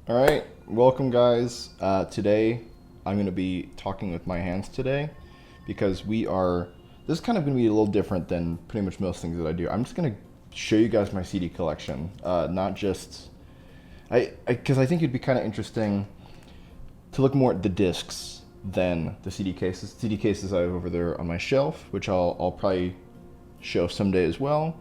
All right, welcome guys. Today I'm going to be talking with my hands today because this is kind of going to be a little different than pretty much most things that I do. I'm just going to show you guys my CD collection, not just, because I think it'd be kind of interesting to look more at the discs than the CD cases. CD cases I have over there on my shelf, which I'll probably show someday as well.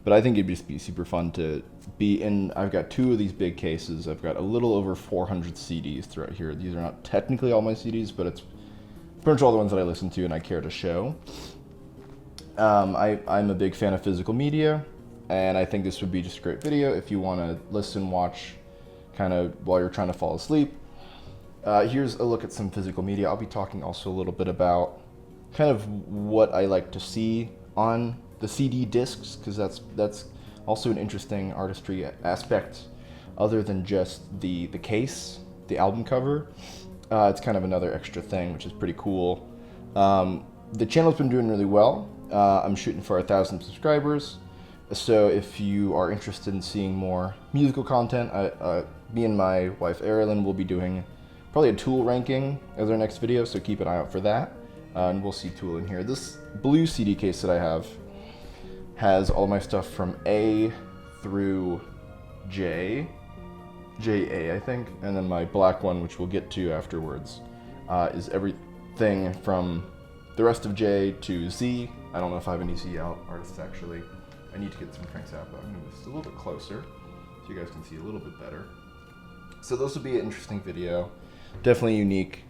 But I think it'd just be super fun to be in. I've got two of these big cases. I've got a little over 400 CDs throughout here. These are not technically all my CDs, but it's pretty much all the ones that I listen to and I care to show. I'm a big fan of physical media, and I think this would be just a great video if you want to listen, watch, kind of while you're trying to fall asleep. Here's a look at some physical media. I'll be talking also a little bit about kind of what I like to see on the CD discs, because that's also an interesting artistry aspect other than just the case, the album cover. It's kind of another extra thing, which is pretty cool. The channel's been doing really well. I'm shooting for 1,000 subscribers. So if you are interested in seeing more musical content, me and my wife Erilyn will be doing probably a Tool ranking as our next video, so keep an eye out for that. And we'll see Tool in here. This blue CD case that I have has all my stuff from A through J, JA I think, and then my black one, which we'll get to afterwards, is everything from the rest of J to Z. I don't know if I have any Z artists actually. I need to get some cranks out, but I'm gonna move this a little bit closer so you guys can see a little bit better. So this will be an interesting video, definitely unique.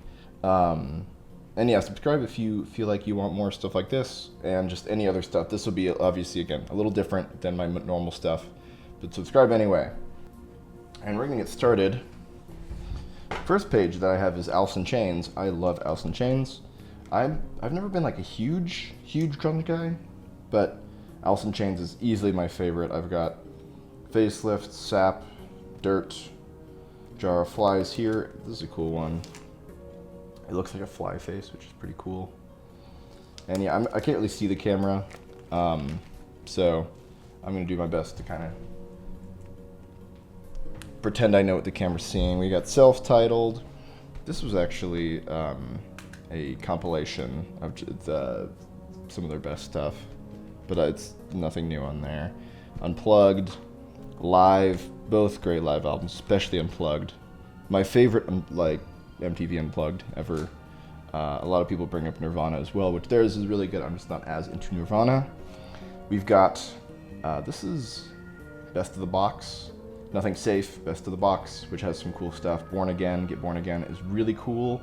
And yeah, subscribe if you feel like you want more stuff like this and just any other stuff. This will be obviously, again, a little different than my normal stuff, but subscribe anyway. And we're gonna get started. First page that I have is Alice in Chains. I love Alice in Chains. I've never been like a huge drums guy, but Alice in Chains is easily my favorite. I've got Facelift, Sap, Dirt, Jar of Flies here. This is a cool one. It looks like a fly face, which is pretty cool. And yeah, I can't really see the camera, so I'm gonna do my best to kind of pretend I know what the camera's seeing. We got self-titled. This was actually a compilation of some of their best stuff, but it's nothing new on there. Unplugged, Live, both great live albums, especially Unplugged. My favorite, like, MTV Unplugged ever. A lot of people bring up Nirvana as well, which theirs is really good. I'm just not as into Nirvana. We've got, this is Best of the Box. Nothing Safe, Best of the Box, which has some cool stuff. Born Again, Get Born Again is really cool.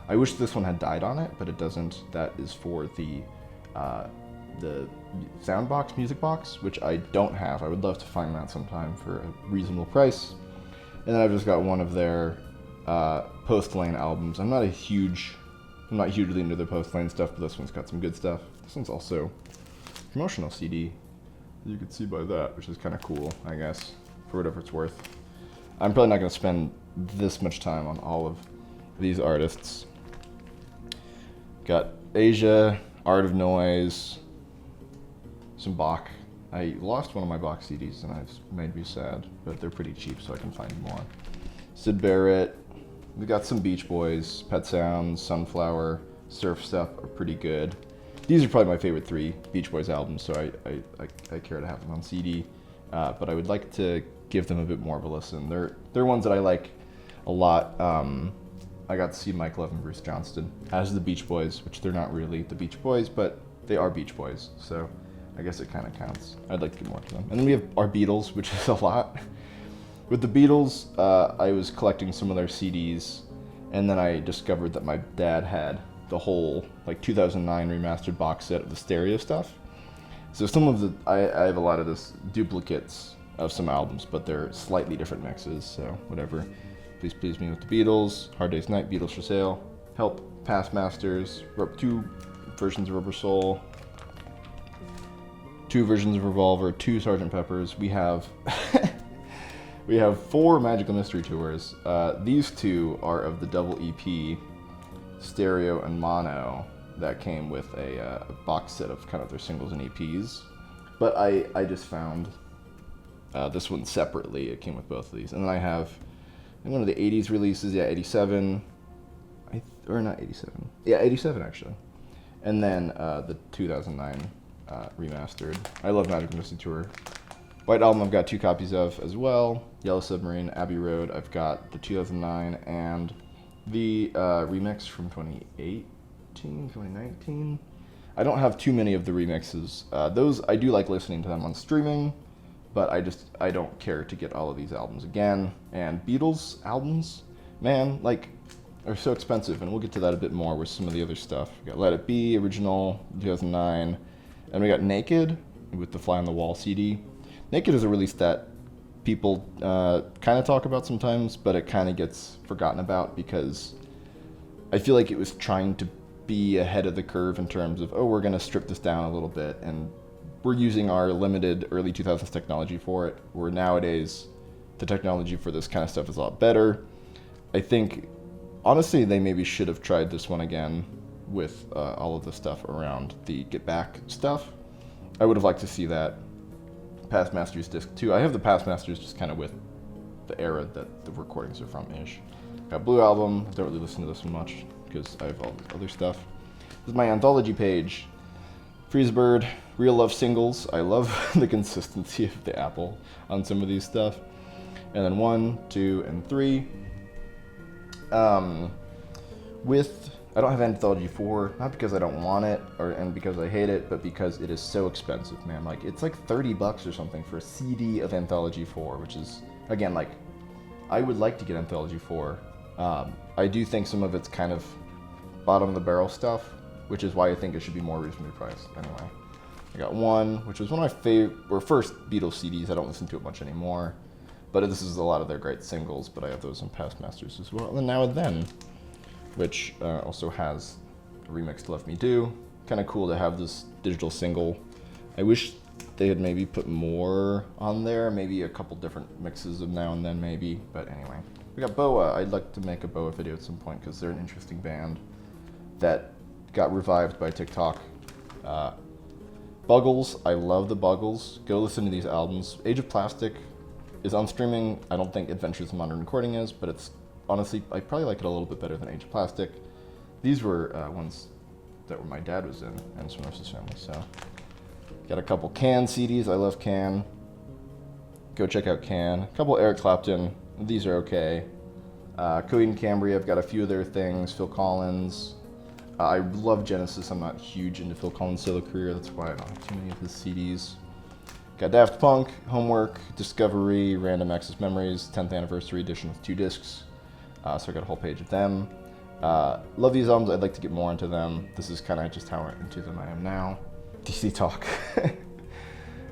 I wish this one had died on it, but it doesn't. That is for the sound box, music box, which I don't have. I would love to find that sometime for a reasonable price. And then I've just got one of their Post Lane albums. I'm not hugely into the Post Lane stuff, but this one's got some good stuff. This one's also a promotional CD, as you can see by that, which is kind of cool, I guess, for whatever it's worth. I'm probably not going to spend this much time on all of these artists. Got Asia, Art of Noise, some Bach. I lost one of my Bach CDs and it's made me sad, but they're pretty cheap, so I can find more. Syd Barrett. We got some Beach Boys, Pet Sounds, Sunflower, Surf Stuff are pretty good. These are probably my favorite 3 Beach Boys albums, so I care to have them on CD. But I would like to give them a bit more of a listen. They're ones that I like a lot. I got to see Mike Love and Bruce Johnston as the Beach Boys, which they're not really the Beach Boys, but they are Beach Boys, so I guess it kind of counts. I'd like to get more to them. And then we have our Beatles, which is a lot. With the Beatles, I was collecting some of their CDs, and then I discovered that my dad had the whole, like, 2009 remastered box set of the stereo stuff. So some of I have a lot of this duplicates of some albums, but they're slightly different mixes, so whatever. Please Please Me with the Beatles, Hard Day's Night, Beatles for Sale, Help, Past Masters, 2 versions of Rubber Soul, 2 versions of Revolver, 2 Sgt. Peppers. We have we have 4 Magical Mystery Tours. These 2 are of the double EP, stereo and mono, that came with a box set of kind of their singles and EPs. But I just found this one separately. It came with both of these. And then I have And one of the 80s releases, yeah, 87. Or not 87. Yeah, 87 actually. And then the 2009 remastered. I love Magic Mystery Tour. White Album I've got 2 copies of as well. Yellow Submarine, Abbey Road, I've got the 2009 and the remix from 2018, 2019. I don't have too many of the remixes. Those, I do like listening to them on streaming, but I don't care to get all of these albums again. And Beatles albums, man, like, are so expensive, and we'll get to that a bit more with some of the other stuff. We got Let It Be, original, 2009, and we got Naked with the Fly on the Wall CD. Naked is a release that people kind of talk about sometimes, but it kind of gets forgotten about because I feel like it was trying to be ahead of the curve in terms of, oh, we're going to strip this down a little bit, and we're using our limited early 2000s technology for it, where nowadays the technology for this kind of stuff is a lot better. I think, honestly, they maybe should have tried this one again with all of the stuff around the Get Back stuff. I would have liked to see that. Past Masters Disc 2. I have the Past Masters just kind of with the era that the recordings are from-ish. Got Blue Album. I don't really listen to this one much because I have all the other stuff. This is my anthology page. Freezebird, Real Love Singles. I love the consistency of the Apple on some of these stuff. And then 1, 2, and 3. I don't have Anthology 4, not because I don't want it and because I hate it, but because it is so expensive, man. Like, it's like $30 or something for a CD of Anthology 4, which is, again, like, I would like to get Anthology 4. I do think some of it's kind of bottom of the barrel stuff, which is why I think it should be more reasonably priced. Anyway, I got 1, which was one of my first Beatles CDs. I don't listen to it much anymore, but this is a lot of their great singles, but I have those on Past Masters as well. And Now and Then, which also has a remix to Left Me Do. Kind of cool to have this digital single. I wish they had maybe put more on there, maybe a couple different mixes of Now and Then maybe, but anyway. We got Boa. I'd like to make a Boa video at some point because they're an interesting band that got revived by TikTok. Buggles, I love the Buggles. Go listen to these albums. Age of Plastic is on streaming. I don't think Adventures in Modern Recording is, but it's honestly, I probably like it a little bit better than Age of Plastic. These were ones that my dad was in, and some of his family, so. Got a couple Can CDs, I love Can. Go check out Can. A couple Eric Clapton, these are okay. Coheed and Cambria, I've got a few of their things. Phil Collins. I love Genesis, I'm not huge into Phil Collins' solo career, that's why I don't have too many of his CDs. Got Daft Punk, Homework, Discovery, Random Access Memories, 10th Anniversary Edition with 2 discs. So I got a whole page of them. Love these albums. I'd like to get more into them. This is kind of just how into them I am now. DC Talk.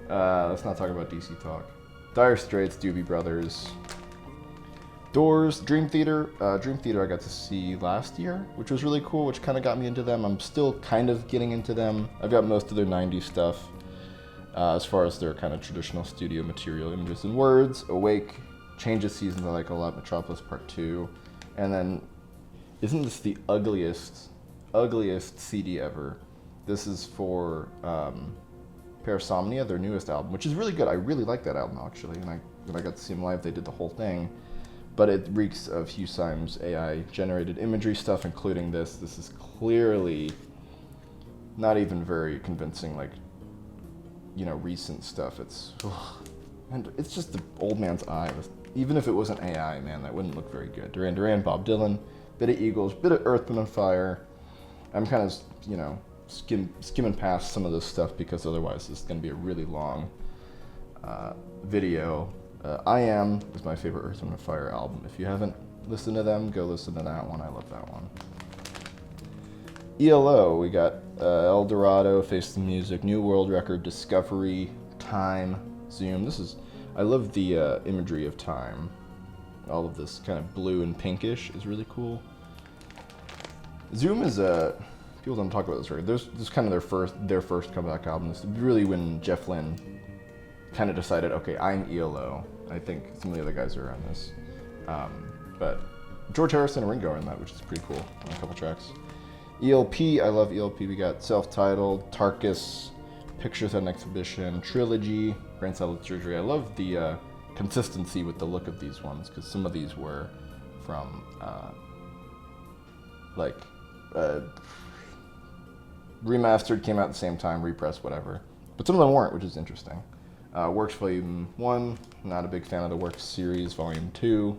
Let's not talk about DC Talk. Dire Straits, Doobie Brothers. Doors, Dream Theater. Dream Theater I got to see last year, which was really cool, which kind of got me into them. I'm still kind of getting into them. I've got most of their 90s stuff. As far as their kind of traditional studio material, Images and Words, Awake, Change of Seasons I like a lot, Metropolis Part 2. And then, isn't this the ugliest CD ever? This is for Parasomnia, their newest album, which is really good. I really like that album, actually. And when I got to see them live, they did the whole thing. But it reeks of Hugh Symes' AI-generated imagery stuff, including this. This is clearly not even very convincing, like, you know, recent stuff. And it's just the old man's eye. Even if it wasn't AI, man, that wouldn't look very good. Duran Duran, Bob Dylan, bit of Eagles, bit of Earth, Wind & Fire. I'm kind of, you know, skimming past some of this stuff because otherwise this is going to be a really long video. I Am is my favorite Earth, Wind & Fire album. If you haven't listened to them, go listen to that one. I love that one. ELO, we got El Dorado, Face the Music, New World Record, Discovery, Time, Zoom. I love the imagery of Time. All of this kind of blue and pinkish is really cool. Zoom is people don't talk about this record. This is kind of their first comeback album. This is really when Jeff Lynne kind of decided, okay, I'm ELO. I think some of the other guys are on this. But George Harrison and Ringo are in that, which is pretty cool on a couple tracks. ELP, I love ELP. We got Self-Titled, Tarkus, Pictures at an Exhibition, Trilogy, Brain Salad Surgery. I love the consistency with the look of these ones, because some of these were from remastered, came out at the same time, repressed, whatever. But some of them weren't, which is interesting. Works Volume 1, not a big fan of the Works series. Volume 2,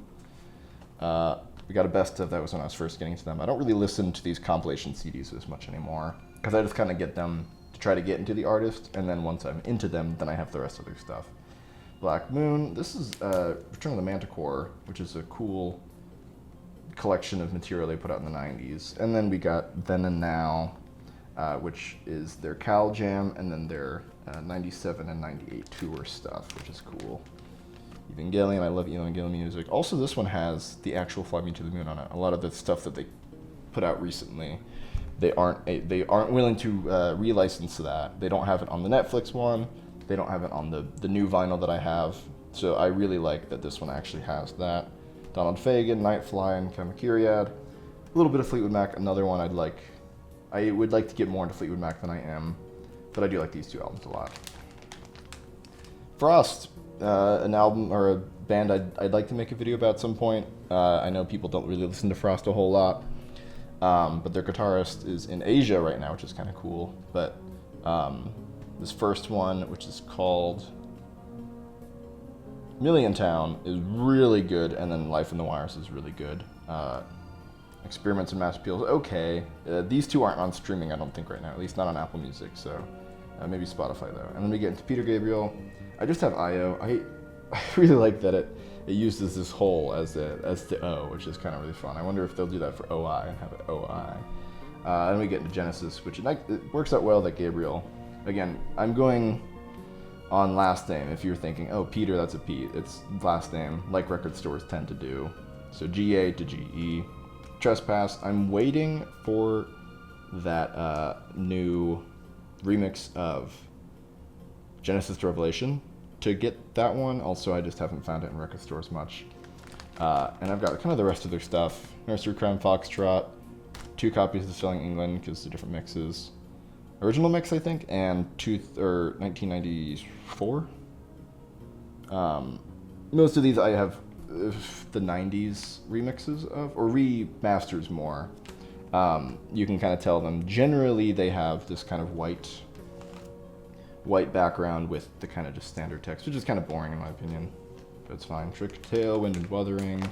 we got a best of, that was when I was first getting to them. I don't really listen to these compilation CDs as much anymore, because I just kind of get them to try to get into the artist, and then once I'm into them, then I have the rest of their stuff. Black Moon, this is Return of the Manticore, which is a cool collection of material they put out in the 90s. And then we got Then and Now, which is their Cal Jam, and then their 97 and 98 tour stuff, which is cool. Evangelion, I love Evangelion music. Also, this one has the actual Fly Me to the Moon on it. A lot of the stuff that they put out recently, they aren't willing to relicense that. They don't have it on the Netflix one. They don't have it on the new vinyl that I have. So I really like that this one actually has that. Donald Fagen, Nightfly, and Kamakiriad. A little bit of Fleetwood Mac, another one I would like to get more into Fleetwood Mac than I am, but I do like these two albums a lot. Frost, an album or a band I'd like to make a video about at some point. I know people don't really listen to Frost a whole lot, but their guitarist is in Asia right now, which is kind of cool. But this first one, which is called Million Town, is really good, and then Life in the Wires is really good. Experiments in Mass Appeal is okay. These two aren't on streaming, I don't think, right now, at least not on Apple Music, so maybe Spotify, though. And then we get into Peter Gabriel. I just have IO. I really like that it uses this hole as the O, which is kind of really fun. I wonder if they'll do that for OI and have it OI. And we get into Genesis, which it works out well that Gabriel. Again, I'm going on last name. If you're thinking, oh, Peter, that's a Pete, it's last name, like record stores tend to do. So GA to GE. Trespass, I'm waiting for that new remix of Genesis to Revelation to get that one. Also, I just haven't found it in record stores much. And I've got kind of the rest of their stuff. Nursery Crime Foxtrot, 2 copies of Selling England because the different mixes. Original mix, I think, and 1994. Most of these I have the 90s remixes of, or remasters more. You can kind of tell them. Generally, they have this kind of white background with the kind of just standard text, which is kind of boring in my opinion, but it's fine. Trick Tale, Wind and Wuthering,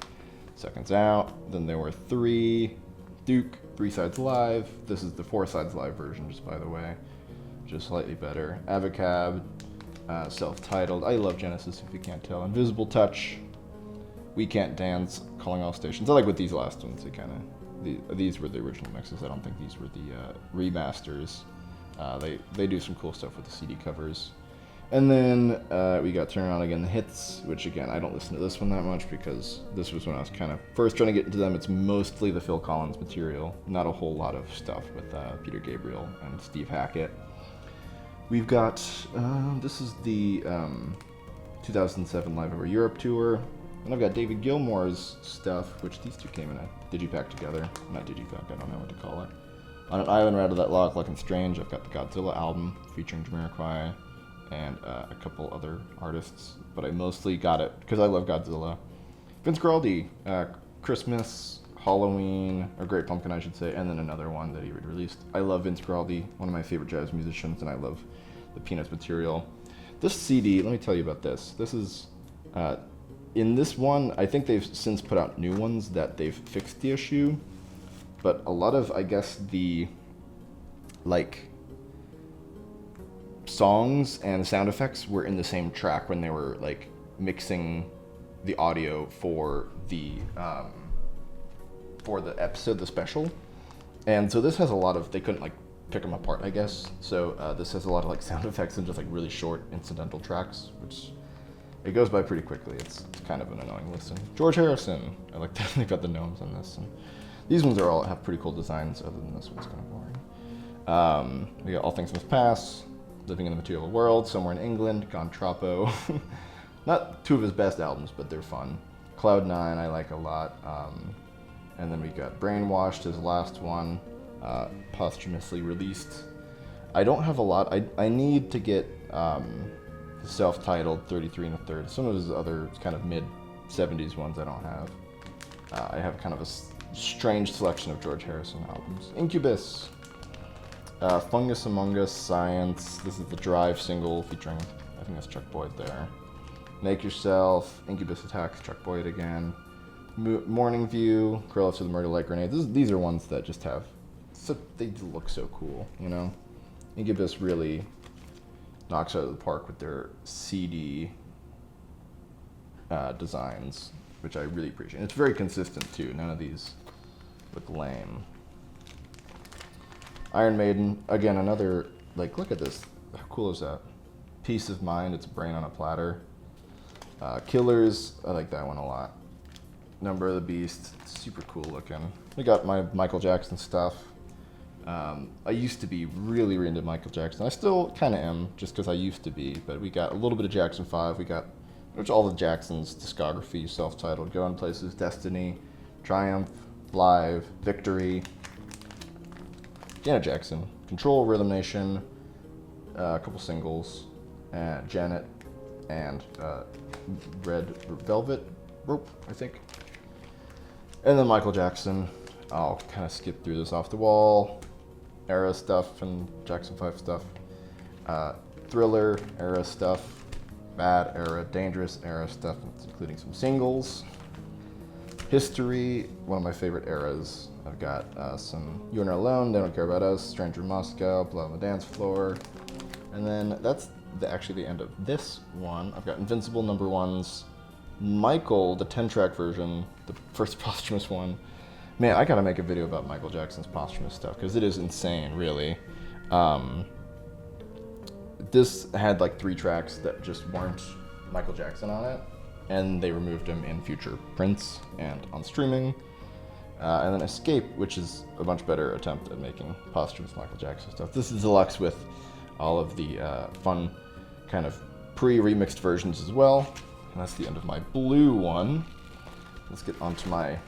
Seconds Out. Then there were 3. Duke, 3 Sides Live. This is the 4 Sides Live version, just by the way, just slightly better. Avocab, self-titled. I love Genesis, if you can't tell. Invisible Touch, We Can't Dance, Calling All Stations. I like with these last ones. They kind of these were the original mixes. I don't think these were the remasters. They do some cool stuff with the CD covers. And then we got Turn On Again, the hits, which again, I don't listen to this one that much because this was when I was kind of first trying to get into them. It's mostly the Phil Collins material, not a whole lot of stuff with Peter Gabriel and Steve Hackett. We've got, this is the 2007 Live Over Europe tour. And I've got David Gilmour's stuff, which these two came in a digipack together. Not digipack, I don't know what to call it. On an Island Rattle That Lock, Looking Strange, I've got the Godzilla album featuring Jamiroquai and a couple other artists, but I mostly got it because I love Godzilla. Vince Guaraldi, Christmas, Halloween, or Great Pumpkin, I should say, and then another one that he released. I love Vince Guaraldi, one of my favorite jazz musicians, and I love the Peanuts material. This CD, let me tell you about this. This is, in this one, I think they've since put out new ones that they've fixed the issue, but a lot of, I guess, the, songs and sound effects were in the same track when they were, mixing the audio for the episode, the special. And so this has a lot of, they couldn't, pick them apart, I guess. So this has a lot of, sound effects and just, really short incidental tracks, which it goes by pretty quickly. It's kind of an annoying listen. George Harrison. I like that they've got the gnomes on this. And these ones have pretty cool designs, other than this one's kind of boring. We got All Things Must Pass, Living in the Material World, Somewhere in England, Gone Troppo. Not 2 of his best albums, but they're fun. Cloud 9 I like a lot. And then we got Brainwashed, his last one, posthumously released. I don't have a lot. I need to get self-titled 33 1/3. Some of his other kind of mid-70s ones I don't have. I have kind of a strange selection of George Harrison albums. Incubus, Fungus Among Us, Science. This is the Drive single featuring, I think that's Chuck Boyd there. Make Yourself, Incubus Attacks, Chuck Boyd again. Morning View, Curl Up to the Murder Like Grenade. These are ones that just have, they look so cool, you know? Incubus really knocks out of the park with their CD designs, which I really appreciate. And it's very consistent too. None of these look lame. Iron Maiden, again, another, like, look at this. How cool is that? Peace of Mind, it's a brain on a platter. Killers, I like that one a lot. Number of the Beast, super cool looking. We got my Michael Jackson stuff. I used to be really into Michael Jackson. I still kind of am, just because I used to be. But we got a little bit of Jackson 5. We got all the Jackson's discography, self-titled, Going Places, Destiny, Triumph, Live, Victory, Janet Jackson, Control, Rhythm Nation, a couple singles, Janet, and Red Velvet Rope, I think. And then Michael Jackson. I'll kind of skip through this off the wall. Era stuff and Jackson 5 stuff. Thriller era stuff. Bad era, Dangerous era stuff, including some singles. History, one of my favorite eras. I've got some You're Not Alone, They Don't Care About Us, Stranger in Moscow, Blood on the Dance Floor. And then that's actually the end of this one. I've got Invincible number ones. Michael, the 10-track version, the first posthumous one. Man, I gotta make a video about Michael Jackson's posthumous stuff, because it is insane, really. This had like 3 tracks that just weren't Michael Jackson on it, and they removed him in future prints and on streaming. And then Escape, which is a much better attempt at making posthumous Michael Jackson stuff. This is deluxe with all of the fun kind of pre-remixed versions as well. And that's the end of my blue one. Let's get onto my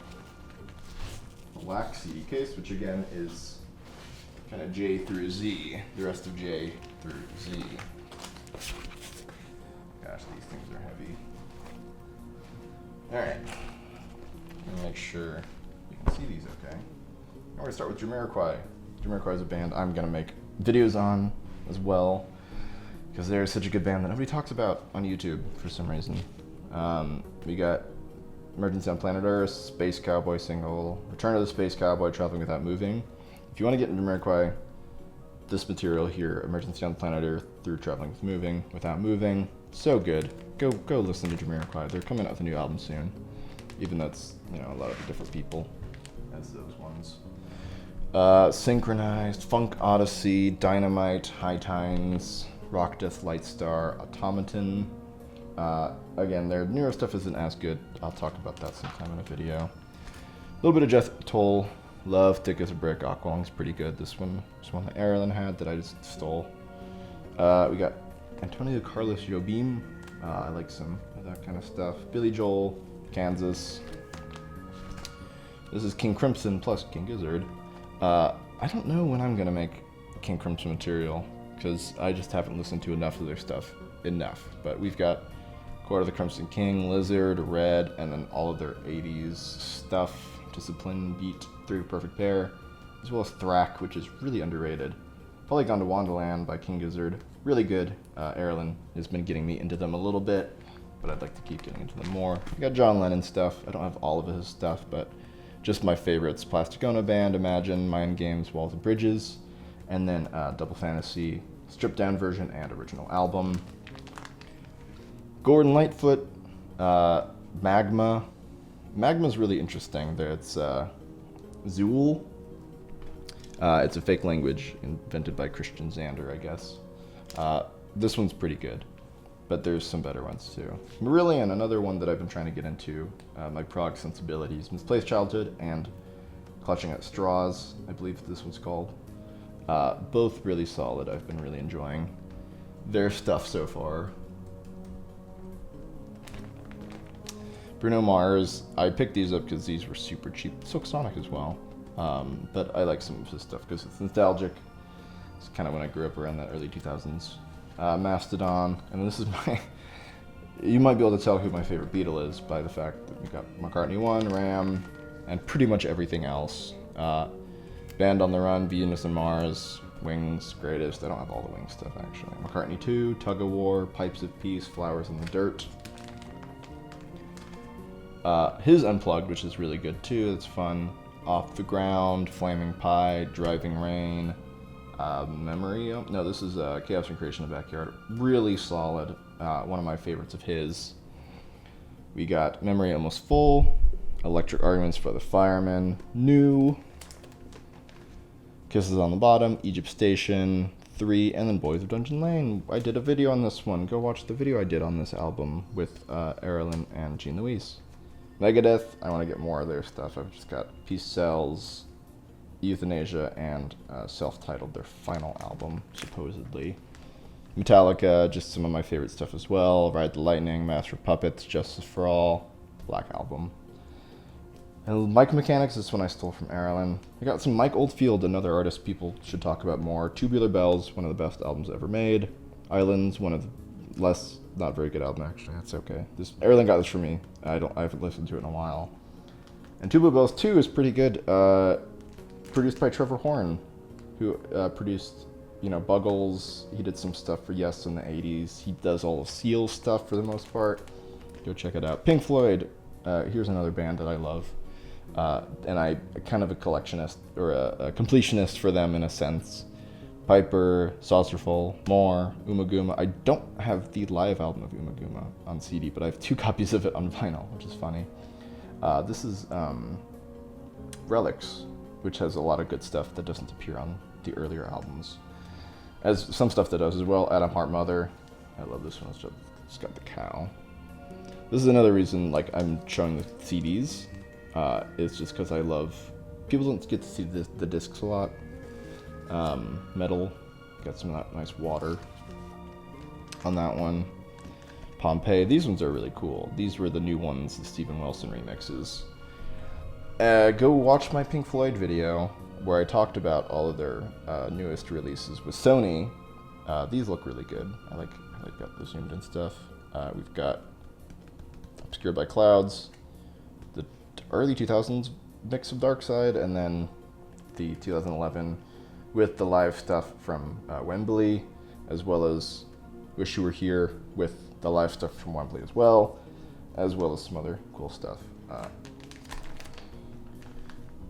black CD case, which again is kind of J through Z, the rest of J through Z. Gosh, these things are heavy. All right, let me make sure you can see these okay. I'm gonna start with Jamiroquai. Jamiroquai is a band I'm gonna make videos on as well, because they're such a good band that nobody talks about on YouTube for some reason. We got Emergency on Planet Earth, Space Cowboy single, Return of the Space Cowboy, Traveling Without Moving. If you want to get into Jamiroquai, this material here, Emergency on Planet Earth through Traveling Without Moving, so good. Go listen to Jamiroquai. They're coming out with a new album soon, even though it's, you know, a lot of different people as those ones. Synchronized, Funk Odyssey, Dynamite, High Times, Rock Death Lightstar, Automaton. Again, their newer stuff isn't as good. I'll talk about that sometime in a video. A little bit of Jethro Tull, Love, Thick as a Brick, Aqualung's pretty good. This one that Erilyn had that I just stole. We got Antonio Carlos Jobim. I like some of that kind of stuff. Billy Joel, Kansas. This is King Crimson plus King Gizzard. I don't know when I'm gonna make King Crimson material, because I just haven't listened to enough of their stuff but we've got Court of the Crimson King, Lizard, Red, and then all of their 80s stuff, Discipline, Beat, 3 Perfect Pair, as well as Thrack, which is really underrated. Probably Gone to Wonderland by King Gizzard, really good. Erilyn has been getting me into them a little bit, but I'd like to keep getting into them more. We got John Lennon stuff. I don't have all of his stuff, but just my favorites: Plastic Ono Band, Imagine, Mind Games, Walls and Bridges, and then Double Fantasy, stripped down version and original album. Gordon Lightfoot, Magma. Magma's really interesting. It's Zool. It's a fake language invented by Christian Xander, I guess. This one's pretty good, but there's some better ones too. Marillion, another one that I've been trying to get into. My prog sensibilities, Misplaced Childhood and Clutching at Straws, I believe this one's called. Both really solid. I've been really enjoying their stuff so far. Bruno Mars, I picked these up because these were super cheap. Silk Sonic as well. But I like some of his stuff because it's nostalgic. It's kind of when I grew up around that early 2000s. Mastodon, and this is my... You might be able to tell who my favorite Beatle is by the fact that we got McCartney 1, Ram, and pretty much everything else. Band on the Run, Venus and Mars, Wings, Greatest. I don't have all the Wings stuff actually. McCartney 2, Tug of War, Pipes of Peace, Flowers in the Dirt. His Unplugged, which is really good too. It's fun. Off the Ground, Flaming Pie, Driving Rain, Memory. No, this is Chaos and Creation in the Backyard. Really solid. One of my favorites of his. We got Memory Almost Full, Electric Arguments for the Firemen, New, Kisses on the Bottom, Egypt Station, 3, and then Boys of Dungeon Lane. I did a video on this one. Go watch the video I did on this album with Erilyn and Jean Louise. Megadeth, I want to get more of their stuff. I've just got Peace Sells, Euthanasia, and self-titled, their final album, supposedly. Metallica, just some of my favorite stuff as well. Ride the Lightning, Master of Puppets, Justice for All, Black Album. And Mike Mechanics, this one I stole from Erilyn. I got some Mike Oldfield, another artist people should talk about more. Tubular Bells, one of the best albums ever made. Islands, one of the less, not very good album actually, that's okay. Erilyn got this for me. I haven't listened to it in a while. And Tubular Bells 2 is pretty good. Produced by Trevor Horn, who produced, Buggles. He did some stuff for Yes in the 80s. He does all of Seal stuff for the most part. Go check it out. Pink Floyd, here's another band that I love. And I'm kind of a collectionist, or a completionist for them in a sense. Piper, Saucerful, More, Umaguma. I don't have the live album of Umaguma on CD, but I have 2 copies of it on vinyl, which is funny. This is Relics, which has a lot of good stuff that doesn't appear on the earlier albums. As some stuff that does as well. Adam Hart Mother. I love this one. It's got the cow. This is another reason I'm showing the CDs. It's just because I love... People don't get to see the discs a lot. Metal. Got some of that nice water on that one. Pompeii. These ones are really cool. These were the new ones, the Steven Wilson remixes. Go watch my Pink Floyd video where I talked about all of their newest releases with Sony. These look really good. I like got the zoomed in stuff. We've got Obscured by Clouds, the early 2000s mix of Dark Side, and then the 2011 with the live stuff from Wembley, as well as Wish You Were Here with the live stuff from Wembley as well as some other cool stuff.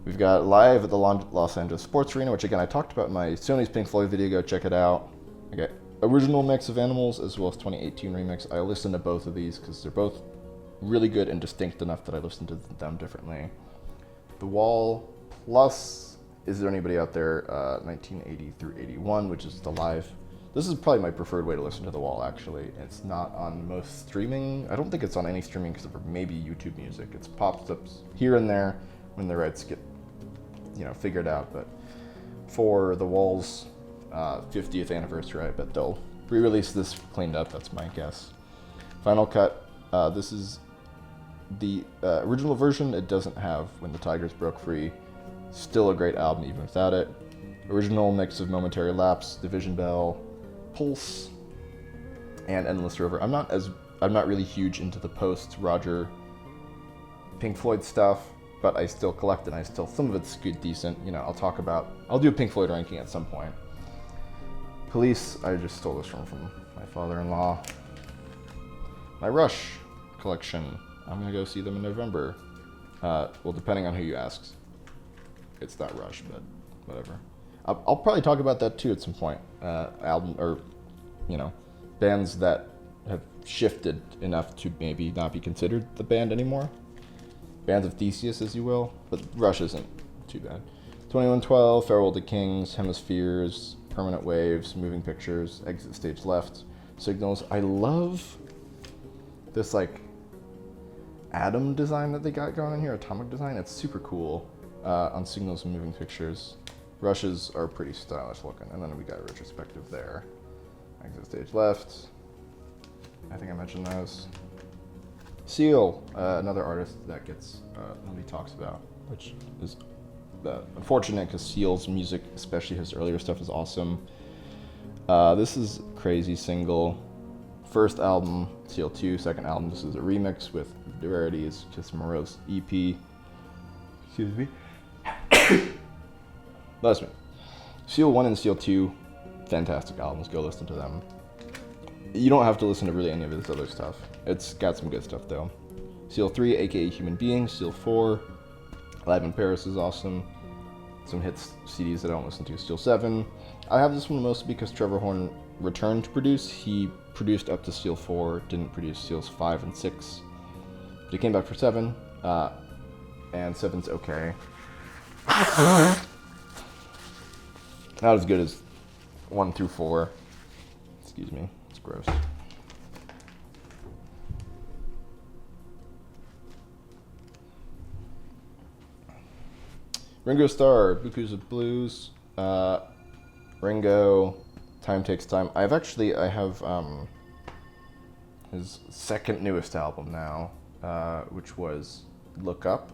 We've got Live at the Los Angeles Sports Arena, which again I talked about in my Sony's Pink Floyd video. Go check it out. I got original mix of Animals as well as 2018 remix. I listened to both of these because they're both really good and distinct enough that I listened to them differently. The Wall plus Is There Anybody Out There 1980 through 81, which is the live. This is probably my preferred way to listen to The Wall, actually. It's not on most streaming. I don't think it's on any streaming except for maybe YouTube Music. It's popped up here and there when the rights get figured out, but for The Wall's 50th anniversary, I bet they'll re-release this cleaned up. That's my guess. Final Cut. This is the original version. It doesn't have When the Tigers Broke Free. Still a great album even without it. Original mix of Momentary Lapse, Division Bell, Pulse, and Endless River. I'm not really huge into the post Roger Pink Floyd stuff, but I still collect it. Some of it's good, decent. I'll do a Pink Floyd ranking at some point. Police, I just stole this from my father-in-law. My Rush collection, I'm gonna go see them in November. Well, depending on who you ask. It's not Rush, but whatever. I'll probably talk about that too at some point. Album, or, bands that have shifted enough to maybe not be considered the band anymore. Bands of Theseus, as you will, but Rush isn't too bad. 2112, Farewell to Kings, Hemispheres, Permanent Waves, Moving Pictures, Exit Stage Left, Signals. I love this atom design that they got going on here, atomic design. It's super cool on Signals and Moving Pictures. Rushes are pretty stylish looking, and then we got a retrospective there. Exit Stage Left. I think I mentioned those. Seal, another artist that gets nobody talks about, which is unfortunate because Seal's music, especially his earlier stuff, is awesome. This is Crazy single. First album, Seal 2. Second album, this is a remix with Rarities, Kiss from a Rose EP. Excuse me. Bless me. Seal 1 and Seal 2, fantastic albums. Go listen to them. You don't have to listen to really any of this other stuff. It's got some good stuff, though. Seal 3, aka Human Being. Seal 4, Live in Paris is awesome. Some hits CDs that I don't listen to. Seal 7. I have this one mostly because Trevor Horn returned to produce. He produced up to Seal 4, didn't produce Seals 5 and 6. But he came back for 7, and 7's okay. Not as good as 1 through 4. Excuse me, it's gross. Ringo Starr, Bukus of Blues, Ringo, Time Takes Time. I have his second newest album now, which was Look Up,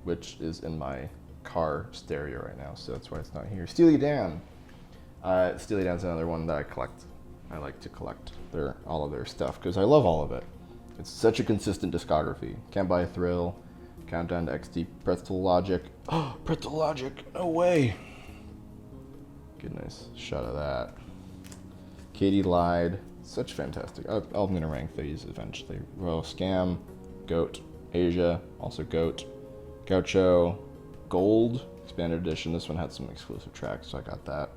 which is in my car stereo right now, so that's why it's not here. Steely Dan. Steely Dan's another one that I collect. I like to collect all of their stuff because I love all of it. It's such a consistent discography. Can't Buy a Thrill, Countdown to XD, Pretzel Logic. Oh, Pretzel Logic, no way. Good nice shot of that. Katie Lied, such fantastic. I'm gonna rank these eventually. Royal Scam, Goat, Asia, also Goat, Gaucho, Gold, expanded edition. This one had some exclusive tracks, so I got that.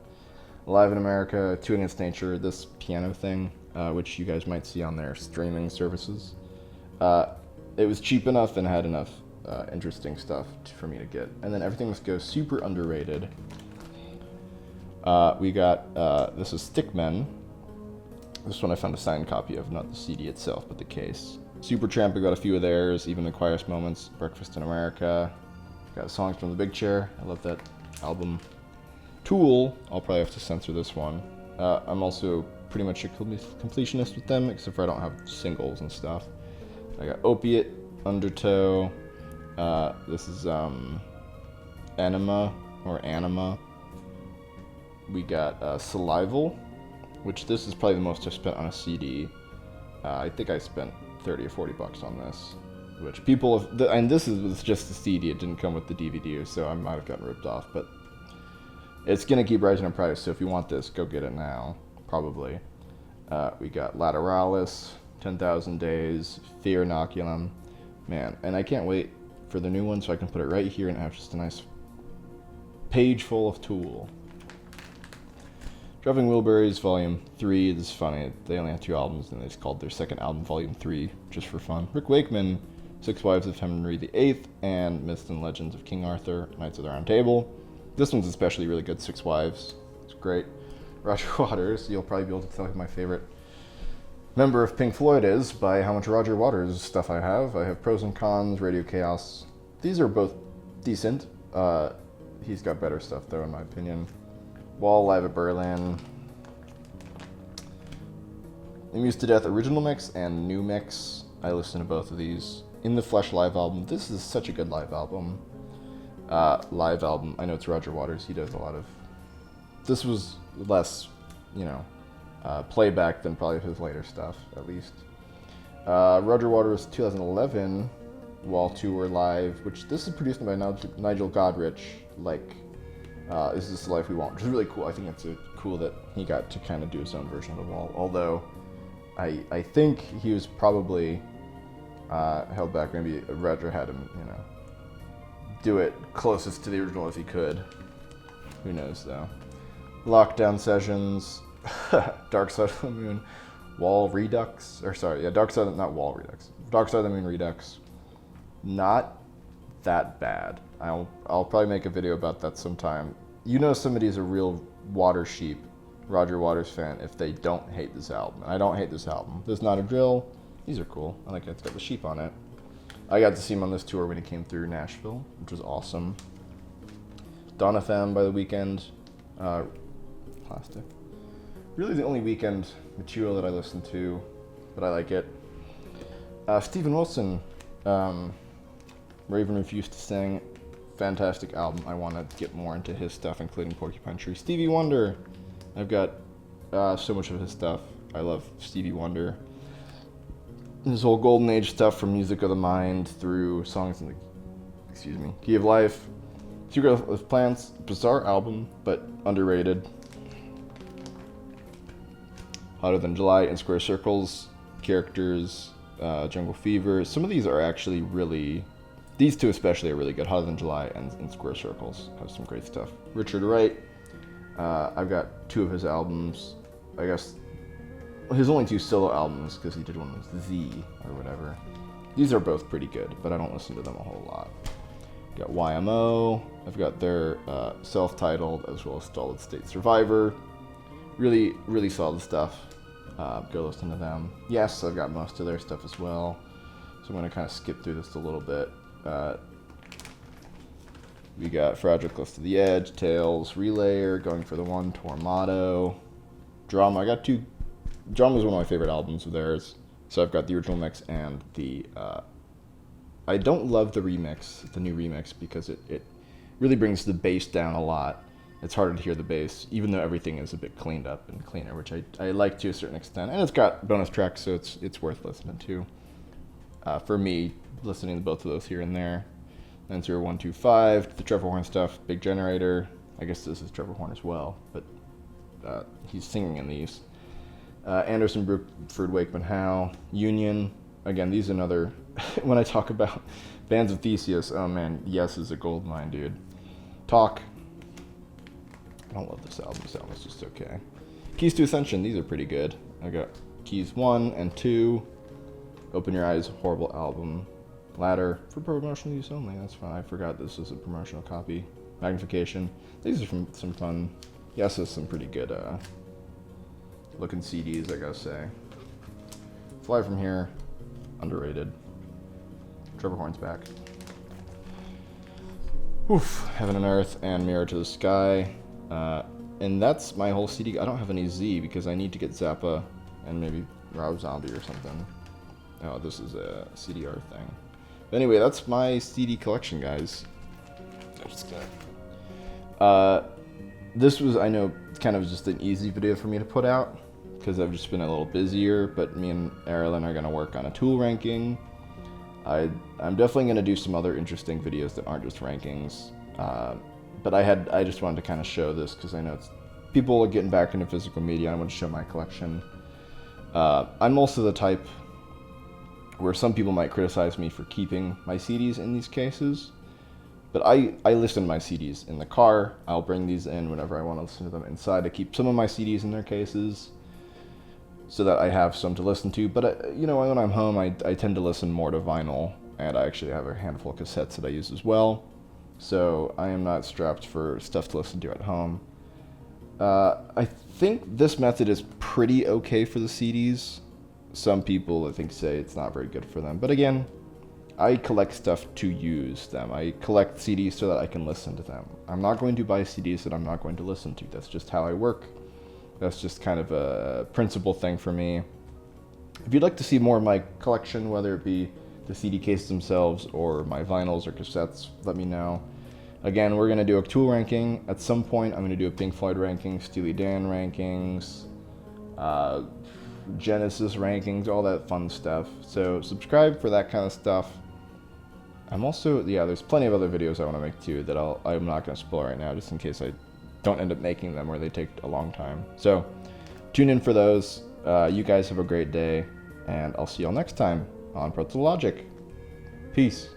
Live in America, Two Against Nature, this piano thing, which you guys might see on their streaming services. It was cheap enough and had enough interesting stuff for me to get. And then Everything Must Go, super underrated. We got, this is Stickmen. This one I found a signed copy of, not the CD itself, but the case. Supertramp, we got a few of theirs, Even the Quietest Moments, Breakfast in America. Got Songs from the Big Chair, I love that album. Tool, I'll probably have to censor this one. I'm also pretty much a completionist with them, except for I don't have singles and stuff. I got Opiate, Undertow, this is Anima. We got Salival, which this is probably the most I've spent on a CD. I think I spent 30 or 40 bucks on this, which people have, and this was just the CD, it didn't come with the DVD, so I might have gotten ripped off, but it's gonna keep rising in price, so if you want this, go get it now, probably. We got Lateralis, 10,000 Days, Fear Inoculum, man, and I can't wait for the new one so I can put it right here and have just a nice page full of Tool. Driving Wilburys, Volume 3, this is funny, they only have 2 albums and they just called their second album Volume 3, just for fun. Rick Wakeman, Six Wives of Henry VIII, and Myths and Legends of King Arthur, Knights of the Round Table. This one's especially really good, Six Wives, it's great. Roger Waters, you'll probably be able to tell who my favorite member of Pink Floyd is by how much Roger Waters stuff I have. I have Pros and Cons, Radio Chaos. These are both decent. He's got better stuff though, in my opinion. Wall, Live at Berlin. Amused to Death original mix and new mix. I listen to both of these. In the Flesh live album. This is such a good live album. I know it's Roger Waters. He does a lot of. This was less, playback than probably his later stuff, at least. Roger Waters 2011 Wall Tour Live, which this is produced by Nigel Godrich. Is This the Life We Want? Which is really cool. I think it's cool that he got to kind of do his own version of the Wall. Although, I think he was probably held back. Maybe Roger had him, do it closest to the original if he could. Who knows, though. Lockdown Sessions, Dark Side of the Moon, Wall Redux, Dark Side of the Moon Redux. Not that bad. I'll probably make a video about that sometime. Somebody's a real Water Sheep, Roger Waters fan if they don't hate this album. I don't hate this album. There's Not a Drill. These are cool. I like it. It's got the sheep on it. I got to see him on this tour when he came through Nashville, which was awesome. Dawn FM by The Weeknd. Plastic. Really the only Weeknd material that I listen to, but I like it. Steven Wilson. Raven Refused to Sing. Fantastic album. I want to get more into his stuff, including Porcupine Tree. Stevie Wonder. I've got so much of his stuff. I love Stevie Wonder. His whole Golden Age stuff from Music of the Mind through Songs in the excuse me, Key of Life, Secret of Plants, bizarre album, but underrated. Hotter Than July and Square Circles, Characters, Jungle Fever. Some of these are actually really, these two especially are really good. Hotter Than July and Square Circles have some great stuff. Richard Wright, I've got 2 of his albums. I guess his only 2 solo albums, because he did one with Z or whatever. These are both pretty good, but I don't listen to them a whole lot. Got YMO, I've got their self-titled as well as Solid State Survivor. Really, really solid stuff. Go listen to them. Yes, I've got most of their stuff as well. So I'm going to kind of skip through this a little bit. We got Fragile, Close to the Edge, Tales, Relayer, Going for the One, Tormato, Drama. I got 2. Drama is one of my favorite albums of theirs. So I've got the original mix and the... I don't love the remix, the new remix, because it really brings the bass down a lot. It's harder to hear the bass, even though everything is a bit cleaned up and cleaner, which I like to a certain extent. And it's got bonus tracks, so it's worth listening to. For me, listening to both of those here and there. Then 0125, the Trevor Horn stuff, Big Generator. I guess this is Trevor Horn as well, but he's singing in these. Anderson, Bruford, Wakeman, Howe, Union. Again, these are another... when I talk about bands of Theseus, oh man, Yes is a gold mine, dude. Talk. I don't love this album. This album is just okay. Keys to Ascension, these are pretty good. I got Keys 1 and 2. Open Your Eyes, horrible album. Ladder, for promotional use only, that's fine. I forgot this was a promotional copy. Magnification, these are some fun. Yes, there's some pretty good looking CDs, I gotta say. Fly From Here, underrated. Trevor Horn's back. Oof, Heaven and Earth and Mirror to the Sky. And that's my whole CD. I don't have any Z because I need to get Zappa and maybe Rob Zombie or something. Oh, this is a CDR thing. But anyway, that's my CD collection, guys. I'm just gonna... this was, I know, kind of just an easy video for me to put out because I've just been a little busier, but me and Erilyn are going to work on a tool ranking. I'm definitely going to do some other interesting videos that aren't just rankings. But I just wanted to kind of show this because I know people are getting back into physical media. I want to show my collection. I'm also the type where some people might criticize me for keeping my CDs in these cases. But I listen to my CDs in the car. I'll bring these in whenever I want to listen to them inside. I keep some of my CDs in their cases so that I have some to listen to. But, you know, when I'm home, I tend to listen more to vinyl. And I actually have a handful of cassettes that I use as well. So I am not strapped for stuff to listen to at home. I think this method is pretty okay for the CDs. Some people, I think, say it's not very good for them. But again, I collect stuff to use them. I collect CDs so that I can listen to them. I'm not going to buy CDs that I'm not going to listen to. That's just how I work. That's just kind of a principle thing for me. If you'd like to see more of my collection, whether it be the CD cases themselves or my vinyls or cassettes, let me know. Again, we're going to do a Tool ranking. At some point, I'm going to do a Pink Floyd ranking, Steely Dan rankings, Genesis rankings, all that fun stuff. So subscribe for that kind of stuff. I'm also, yeah, there's plenty of other videos I want to make too that I'm not going to spoil right now, just in case I don't end up making them or they take a long time. So tune in for those. You guys have a great day, and I'll see y'all next time on Pro Tool Logic. Peace.